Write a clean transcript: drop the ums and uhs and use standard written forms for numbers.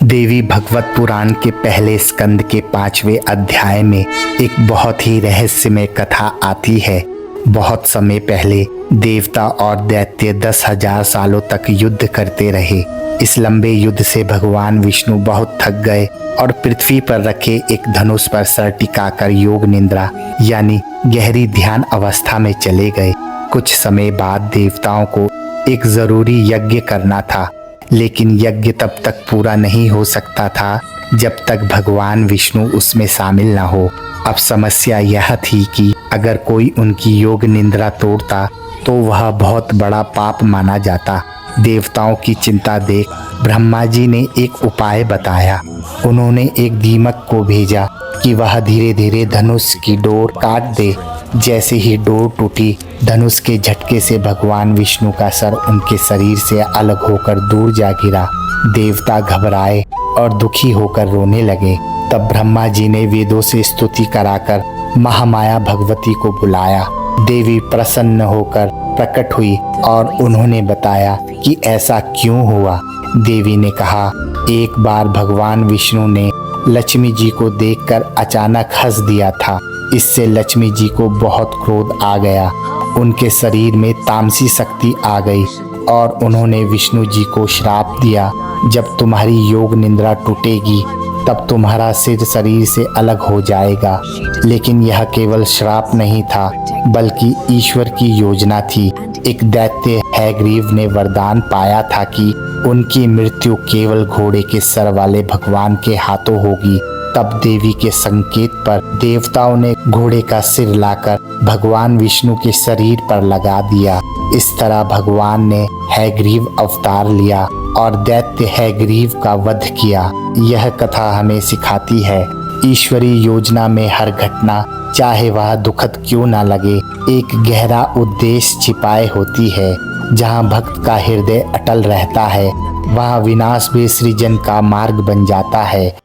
देवी भगवत पुराण के पहले स्कंद के 5वें अध्याय में एक बहुत ही रहस्यमय कथा आती है। बहुत समय पहले देवता और दैत्य 10,000 सालों तक युद्ध करते रहे। इस लंबे युद्ध से भगवान विष्णु बहुत थक गए और पृथ्वी पर रखे एक धनुष पर सर टिकाकर योग निद्रा यानी गहरी ध्यान अवस्था में चले गए। कुछ समय बाद देवताओं को एक जरूरी यज्ञ करना था, लेकिन यज्ञ तब तक पूरा नहीं हो सकता था जब तक भगवान विष्णु उसमें शामिल न हो। अब समस्या यह थी कि अगर कोई उनकी योग निद्रा तोड़ता तो वह बहुत बड़ा पाप माना जाता। देवताओं की चिंता देख ब्रह्मा जी ने एक उपाय बताया। उन्होंने एक दीमक को भेजा कि वह धीरे धीरे धनुष की डोर काट दे। जैसे ही डोर टूटी, धनुष के झटके से भगवान विष्णु का सर उनके शरीर से अलग होकर दूर जा गिरा। देवता घबराए और दुखी होकर रोने लगे। तब ब्रह्मा जी ने वेदों से स्तुति कराकर महामाया भगवती को बुलाया। देवी प्रसन्न होकर प्रकट हुई और उन्होंने बताया कि ऐसा क्यों हुआ। देवी ने कहा, एक बार भगवान विष्णु ने लक्ष्मी जी को देखकर अचानक हंस दिया था। इससे लक्ष्मी जी को बहुत क्रोध आ गया। उनके शरीर में तामसी शक्ति आ गई और उन्होंने विष्णु जी को श्राप दिया, जब तुम्हारी योग निद्रा टूटेगी तब तुम्हारा सिर शरीर से अलग हो जाएगा। लेकिन यह केवल श्राप नहीं था, बल्कि ईश्वर की योजना थी। एक दैत्य हैग्रीव ने वरदान पाया था कि उनकी मृत्यु केवल घोड़े के सर वाले भगवान के हाथों होगी। तब देवी के संकेत पर देवताओं ने घोड़े का सिर लाकर भगवान विष्णु के शरीर पर लगा दिया। इस तरह भगवान ने हैग्रीव अवतार लिया और दैत्य हैग्रीव का वध किया। यह कथा हमें सिखाती है, ईश्वरीय योजना में हर घटना, चाहे वह दुखद क्यों ना लगे, एक गहरा उद्देश्य छिपाए होती है। जहाँ भक्त का हृदय अटल रहता है, वहाँ विनाश भी सृजन का मार्ग बन जाता है।